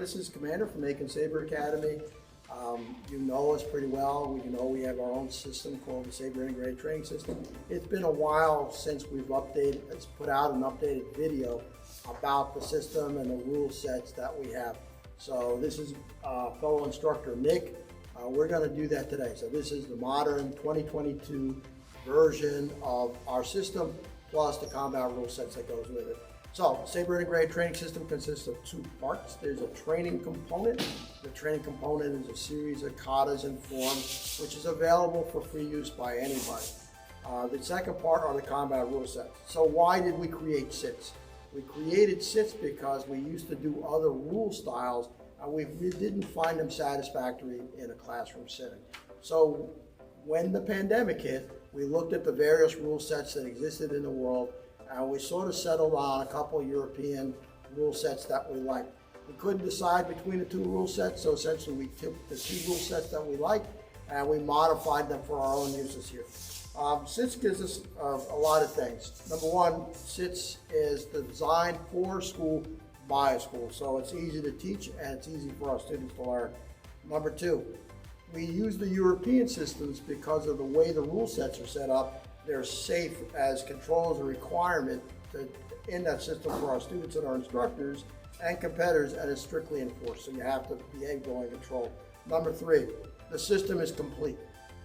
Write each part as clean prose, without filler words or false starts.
This is Commander from Aiken Saber Academy. You know us pretty well. You know we have our own system called the Saber Integrated Training System. It's been a while since we've put out an updated video about the system and the rule sets that we have. So this is fellow instructor Nick. We're going to do that today. So this is the modern 2022 version of our system, plus the combat rule sets that goes with it. So, Saber Integrated Training System consists of two parts. There's a training component. The training component is a series of katas and forms, which is available for free use by anybody. The second part are the combat rule sets. So why did we create SITs? We created SITs because we used to do other rule styles, and we didn't find them satisfactory in a classroom setting. So when the pandemic hit, we looked at the various rule sets that existed in the world, and we sort of settled on a couple of European rule sets that we liked. We couldn't decide between the two rule sets, so essentially we took the two rule sets that we liked and we modified them for our own uses here. SITS gives us a lot of things. Number one, SITS is designed for school by a school, so it's easy to teach and it's easy for our students to learn. Number two, we use the European systems because of the way the rule sets are set up. They're safe as control is a requirement in that system for our students and our instructors and competitors, and it's strictly enforced, so you have to be able to control. Number three, the system is complete.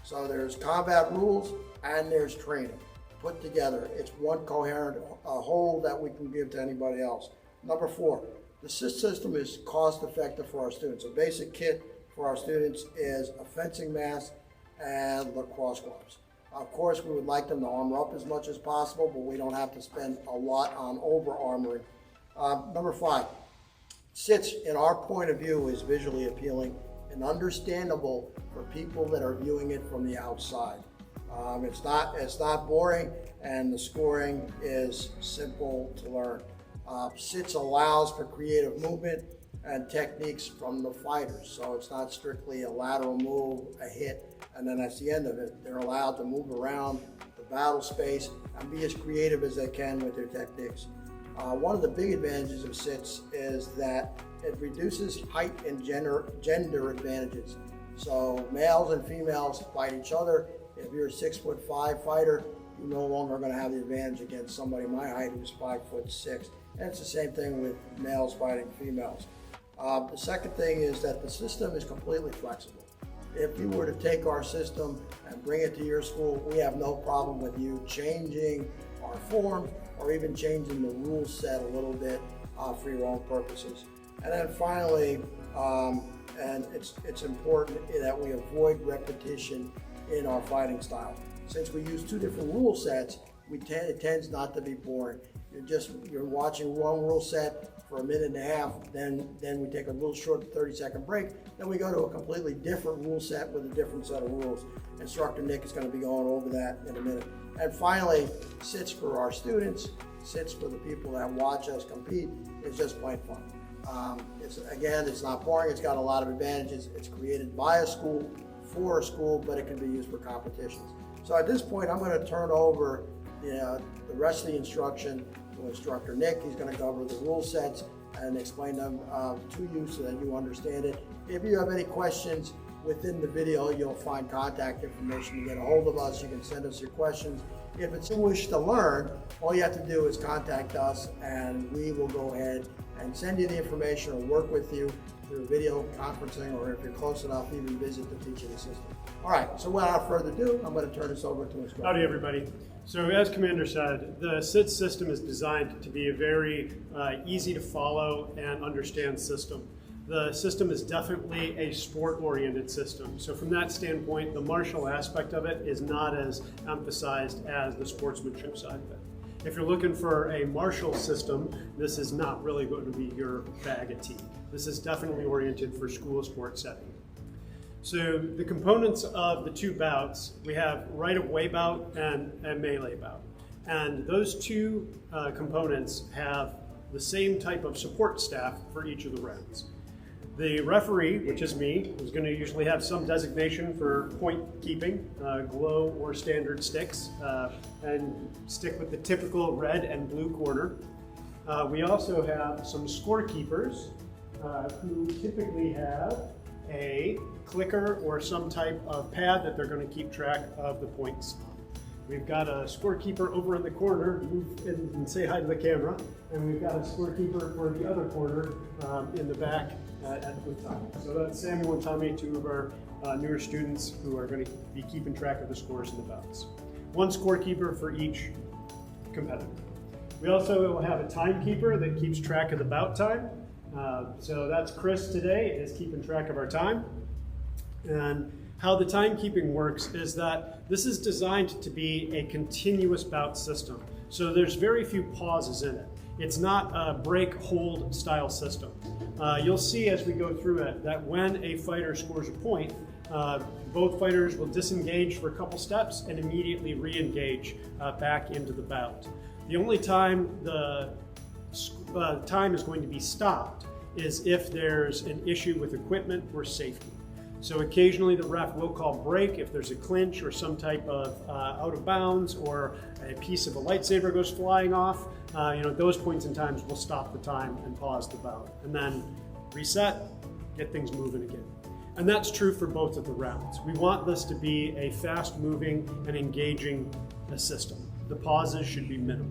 So there's combat rules and there's training put together. It's one coherent whole that we can give to anybody else. Number four, the SIT system is cost effective for our students. A basic kit for our students is a fencing mask and lacrosse gloves. Of course, we would like them to armor up as much as possible, but we don't have to spend a lot on over-armoring. Number five, SITs, in our point of view, is visually appealing and understandable for people that are viewing it from the outside. It's not boring, and the scoring is simple to learn. SITs allows for creative movement and techniques from the fighters, so it's not strictly a lateral move, a hit, and then that's the end of it. They're allowed to move around the battle space and be as creative as they can with their techniques. One of the big advantages of SITs is that it reduces height and gender advantages. So males and females fight each other. If you're a 6'5" fighter, you're no longer going to have the advantage against somebody my height who's 5'6". And it's the same thing with males fighting females. The second thing is that the system is completely flexible. If you were to take our system and bring it to your school, we have no problem with you changing our form or even changing the rule set a little bit for your own purposes. And then finally, and it's important that we avoid repetition in our fighting style. Since we use two different rule sets, it tends not to be boring. You're watching one rule set for a minute and a half, then we take a little short 30-second break, then we go to a completely different rule set with a different set of rules. Instructor Nick is going to be going over that in a minute. And finally, SITs for our students, SITs for the people that watch us compete, is just plain fun. It's not boring, it's got a lot of advantages. It's created by a school, for a school, but it can be used for competitions. So at this point, I'm going to turn over the rest of the instruction to Instructor Nick. He's going to cover the rule sets and explain them to you so that you understand it. If you have any questions within the video, you'll find contact information to get a hold of us. You can send us your questions. If it's you wish to learn, all you have to do is contact us and we will go ahead and send you the information or work with you through video conferencing, or if you're close enough, even visit the teaching assistant. All right, so without further ado, I'm going to turn this over to Instructor. Howdy, everybody. So as Commander said, the SIT system is designed to be a very easy to follow and understand system. The system is definitely a sport-oriented system. So from that standpoint, the martial aspect of it is not as emphasized as the sportsmanship side of it. If you're looking for a martial system, this is not really going to be your bag of tea. This is definitely oriented for school sport setting. So the components of the two bouts, we have right-of-way bout and a melee bout. And those two components have the same type of support staff for each of the rounds. The referee, which is me, is going to usually have some designation for point keeping, glow or standard sticks, and stick with the typical red and blue corner. We also have some scorekeepers who typically have a clicker or some type of pad that they're going to keep track of the points on. We've got a scorekeeper over in the corner, move in and say hi to the camera, and we've got a scorekeeper for the other corner in the back with Tommy. So that's Samuel and Tommy, two of our newer students who are going to be keeping track of the scores in the bouts. One scorekeeper for each competitor. We also will have a timekeeper that keeps track of the bout time. So that's Chris today, is keeping track of our time. And how the timekeeping works is that this is designed to be a continuous bout system. So there's very few pauses in it. It's not a break-hold style system. You'll see as we go through it that when a fighter scores a point, both fighters will disengage for a couple steps and immediately re-engage back into the bout. The only time the time is going to be stopped is if there's an issue with equipment or safety. So occasionally the ref will call break if there's a clinch or some type of out of bounds or a piece of a lightsaber goes flying off. At those points in times we'll stop the time and pause the bout and then reset, get things moving again. And that's true for both of the rounds. We want this to be a fast moving and engaging system. The pauses should be minimal.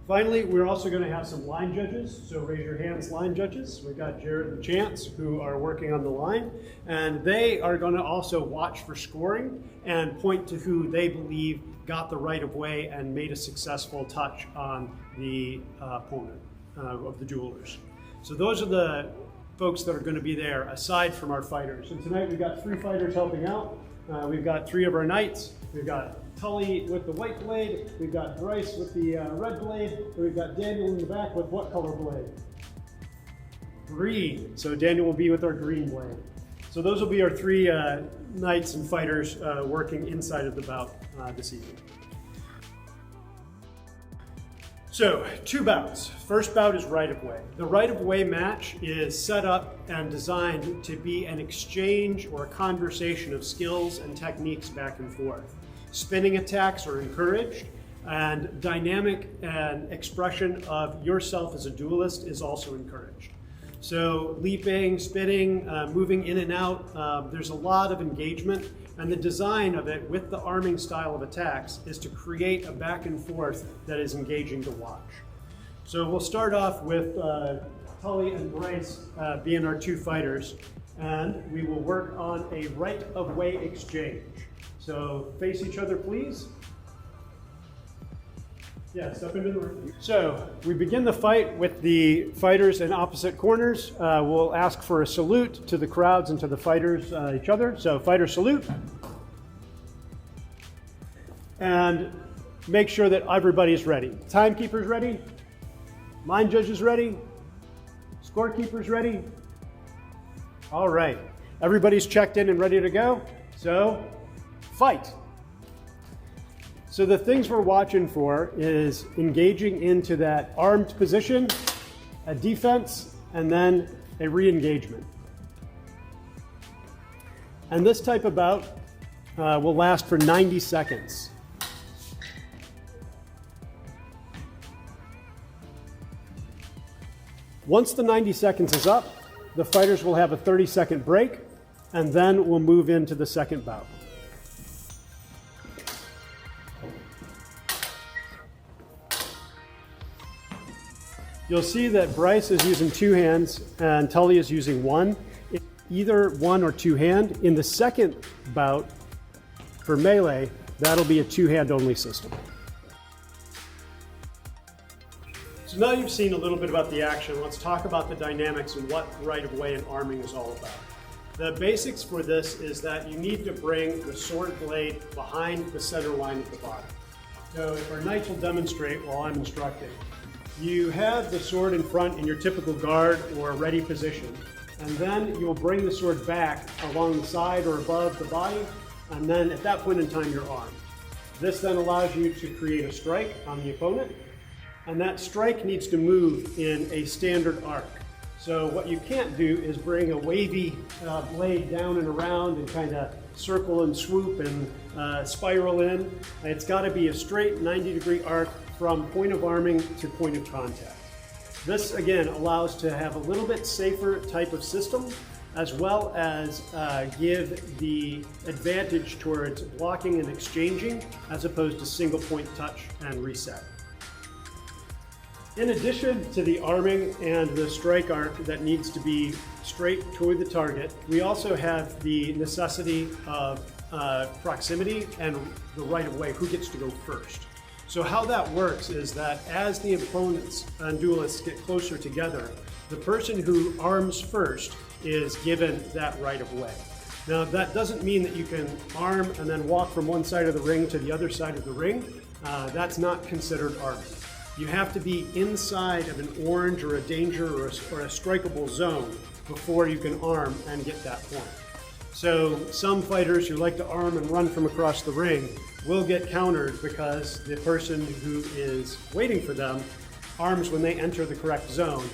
Finally, we're also going to have some line judges, so raise your hands, line judges. We've got Jared and Chance who are working on the line, and they are going to also watch for scoring and point to who they believe got the right of way and made a successful touch on the opponent of the duelers. So those are the folks that are going to be there aside from our fighters. And tonight we've got 3 fighters helping out. We've got 3 of our knights. We've got Tully with the white blade, we've got Bryce with the red blade, and we've got Daniel in the back with what color blade? Green. So Daniel will be with our green blade. So those will be our 3 knights and fighters working inside of the bout this evening. So 2 bouts. First bout is right of way. The right of way match is set up and designed to be an exchange or a conversation of skills and techniques back and forth. Spinning attacks are encouraged, and dynamic and expression of yourself as a duelist is also encouraged. So leaping, spinning, moving in and out, there's a lot of engagement, and the design of it with the arming style of attacks is to create a back and forth that is engaging to watch. So we'll start off with Tully and Bryce being our 2 fighters, and we will work on a right of way exchange. So face each other, please. Yeah, step into the ring. So we begin the fight with the fighters in opposite corners. We'll ask for a salute to the crowds and to the fighters, each other. So fighter salute. And make sure that everybody's ready. Timekeeper's ready. Line judge's ready. Scorekeeper's ready. All right. Everybody's checked in and ready to go. So fight. So the things we're watching for is engaging into that armed position, a defense, and then a re-engagement. And this type of bout will last for 90 seconds. Once the 90 seconds is up, the fighters will have a 30-second break, and then we'll move into the second bout. You'll see that Bryce is using 2 hands and Tully is using 1. Either 1 or 2 hand. In the second bout for melee, that'll be a 2-hand only system. So now you've seen a little bit about the action, let's talk about the dynamics and what right of way and arming is all about. The basics for this is that you need to bring the sword blade behind the center line of the body. So if our knights will demonstrate while I'm instructing. You have the sword in front in your typical guard or ready position, and then you'll bring the sword back along the side or above the body, and then at that point in time you're armed. This then allows you to create a strike on the opponent, and that strike needs to move in a standard arc. So what you can't do is bring a wavy blade down and around and kind of circle and swoop and spiral in. It's got to be a straight 90-degree arc from point of arming to point of contact. This again allows to have a little bit safer type of system, as well as give the advantage towards blocking and exchanging as opposed to single point touch and reset. In addition to the arming and the strike arc that needs to be straight toward the target, we also have the necessity of proximity and the right of way, who gets to go first. So how that works is that as the opponents and duelists get closer together, the person who arms first is given that right of way. Now that doesn't mean that you can arm and then walk from one side of the ring to the other side of the ring. That's not considered arming. You have to be inside of an orange or a danger or a strikeable zone before you can arm and get that point. So some fighters who like to arm and run from across the ring will get countered because the person who is waiting for them arms when they enter the correct zone.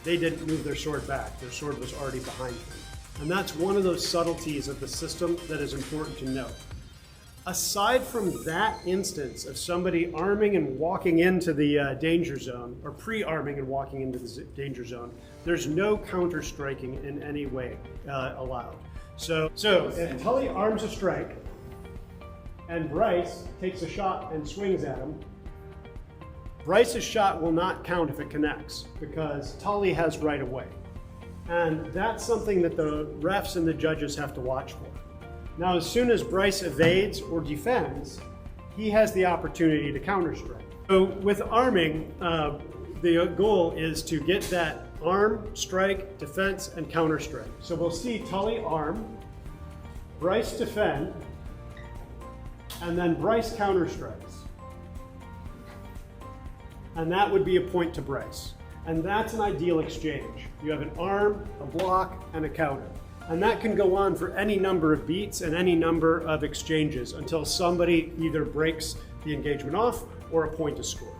They didn't move their sword back. Their sword was already behind them. And that's one of those subtleties of the system that is important to note. Aside from that instance of somebody arming and walking into the danger zone, or pre-arming and walking into the danger zone, there's no counter-striking in any way allowed. So if Tully arms a strike, and Bryce takes a shot and swings at him, Bryce's shot will not count if it connects, because Tully has right of way. And that's something that the refs and the judges have to watch for. Now, as soon as Bryce evades or defends, he has the opportunity to counterstrike. So with arming, the goal is to get that arm, strike, defense, and counterstrike. So we'll see Tully arm, Bryce defend, and then Bryce counterstrikes. And that would be a point to Bryce. And that's an ideal exchange. You have an arm, a block, and a counter. And that can go on for any number of beats and any number of exchanges until somebody either breaks the engagement off or a point is scored.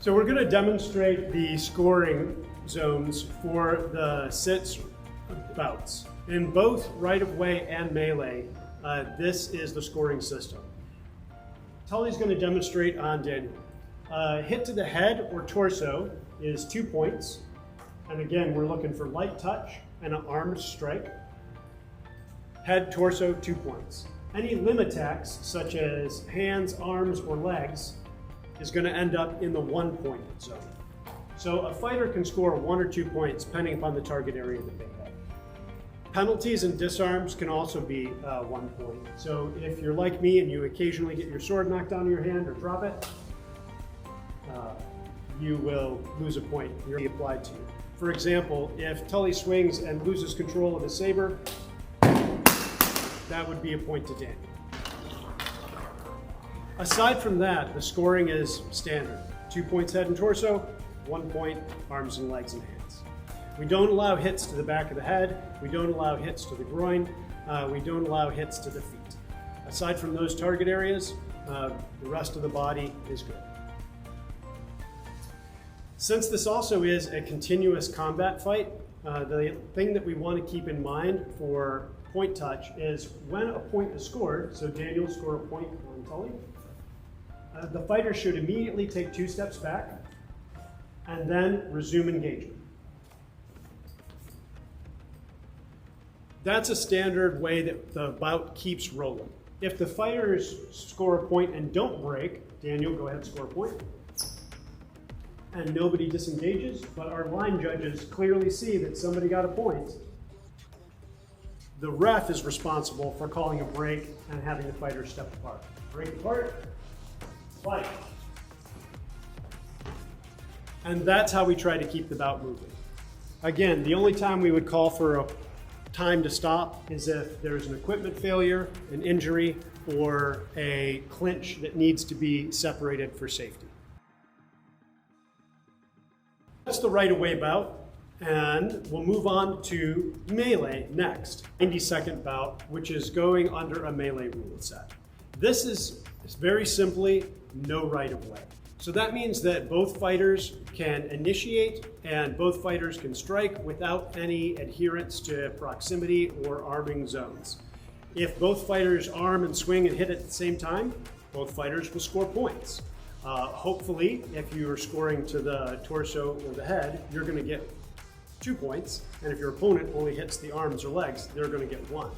So we're going to demonstrate the scoring zones for the sits bouts. In both right of way and melee, this is the scoring system. Tully's going to demonstrate on Daniel. Hit to the head or torso is 2 points. And again, we're looking for light touch and an armed strike. Head, torso, 2 points. Any limb attacks, such as hands, arms, or legs, is going to end up in the 1 point zone. So a fighter can score 1 or 2 points depending upon the target area that they have. Penalties and disarms can also be 1 point. So if you're like me and you occasionally get your sword knocked out of your hand or drop it, you will lose a point. You'll be applied to you. For example, if Tully swings and loses control of the saber, that would be a point to Daniel. Aside from that, the scoring is standard. 2 points head and torso, 1 point arms and legs and hands. We don't allow hits to the back of the head. We don't allow hits to the groin. We don't allow hits to the feet. Aside from those target areas, the rest of the body is good. Since this also is a continuous combat fight, the thing that we want to keep in mind for point touch is when a point is scored, so Daniel scored a point on Tully, the fighter should immediately take 2 steps back and then resume engagement. That's a standard way that the bout keeps rolling. If the fighters score a point and don't break, Daniel, go ahead and score a point. And nobody disengages, but our line judges clearly see that somebody got a point. The ref is responsible for calling a break and having the fighters step apart. Break apart, fight. And that's how we try to keep the bout moving. Again, the only time we would call for a time to stop is if there's an equipment failure, an injury, or a clinch that needs to be separated for safety. That's the right of way bout, and we'll move on to melee next. 90-second bout, which is going under a melee rule set. This is very simply no right of way. So that means that both fighters can initiate and both fighters can strike without any adherence to proximity or arming zones. If both fighters arm and swing and hit at the same time, both fighters will score points. Hopefully, if you are scoring to the torso or the head, you're going to get 2 points, and if your opponent only hits the arms or legs, they're going to get 1.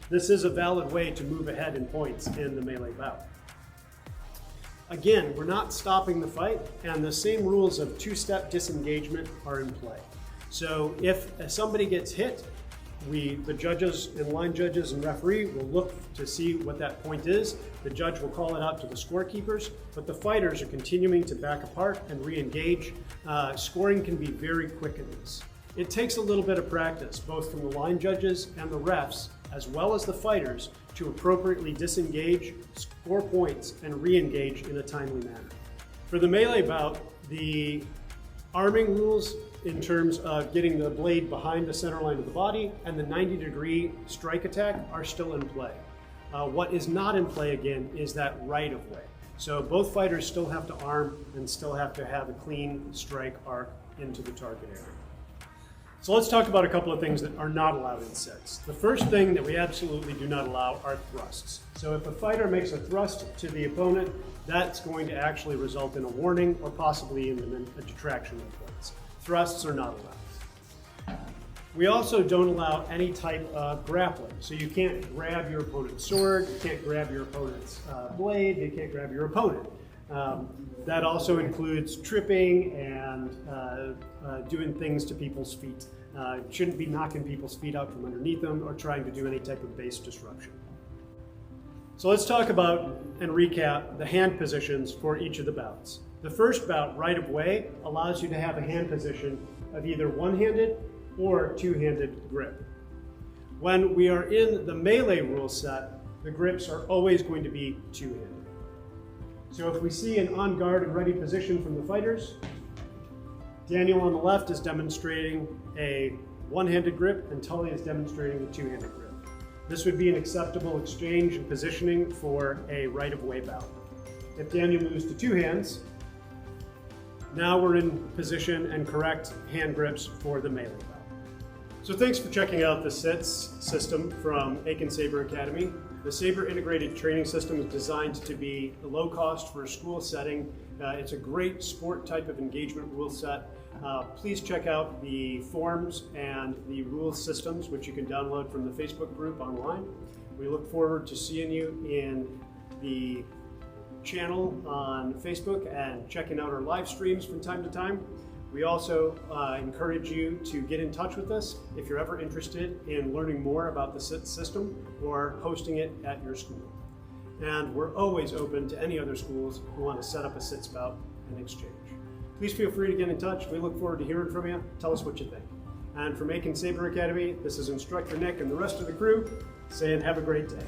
This is a valid way to move ahead in points in the melee bout. Again, we're not stopping the fight, and the same rules of two-step disengagement are in play. So if somebody gets hit, the judges and line judges and referee will look to see what that point is. The judge will call it out to the scorekeepers, but the fighters are continuing to back apart and re-engage. Scoring can be very quick in this. It takes a little bit of practice, both from the line judges and the refs, as well as the fighters, to appropriately disengage, score points, and re-engage in a timely manner. For the melee bout, the arming rules in terms of getting the blade behind the center line of the body and the 90-degree strike attack are still in play. What is not in play, again, is that right of way. So both fighters still have to arm and still have to have a clean strike arc into the target area. So let's talk about a couple of things that are not allowed in sits. The first thing that we absolutely do not allow are thrusts. So if a fighter makes a thrust to the opponent, that's going to actually result in a warning or possibly even a detraction of points. Thrusts are not allowed. We also don't allow any type of grappling. So you can't grab your opponent's sword, you can't grab your opponent's blade, you can't grab your opponent. That also includes tripping and doing things to people's feet. Shouldn't be knocking people's feet out from underneath them or trying to do any type of base disruption. So let's talk about and recap the hand positions for each of the bouts. The first bout, right of way, allows you to have a hand position of either one-handed or two-handed grip. When we are in the melee rule set, the grips are always going to be two-handed. So if we see an on guard and ready position from the fighters, Daniel on the left is demonstrating a one-handed grip and Tully is demonstrating a two-handed grip. This would be an acceptable exchange and positioning for a right-of-way bout. If Daniel moves to two hands, now we're in position and correct hand grips for the melee bout. So thanks for checking out the SITS system from Aiken Saber Academy. The Saber Integrated Training System is designed to be low cost for a school setting. It's a great sport type of engagement rule set. Please check out the forms and the rule systems, which you can download from the Facebook group online. We look forward to seeing you in the channel on Facebook and checking out our live streams from time to time. We also encourage you to get in touch with us if you're ever interested in learning more about the SITS system or hosting it at your school. And we're always open to any other schools who want to set up a SITS bout and exchange. Please feel free to get in touch. We look forward to hearing from you. Tell us what you think. And from Aiken Saber Academy, this is Instructor Nick and the rest of the crew saying have a great day.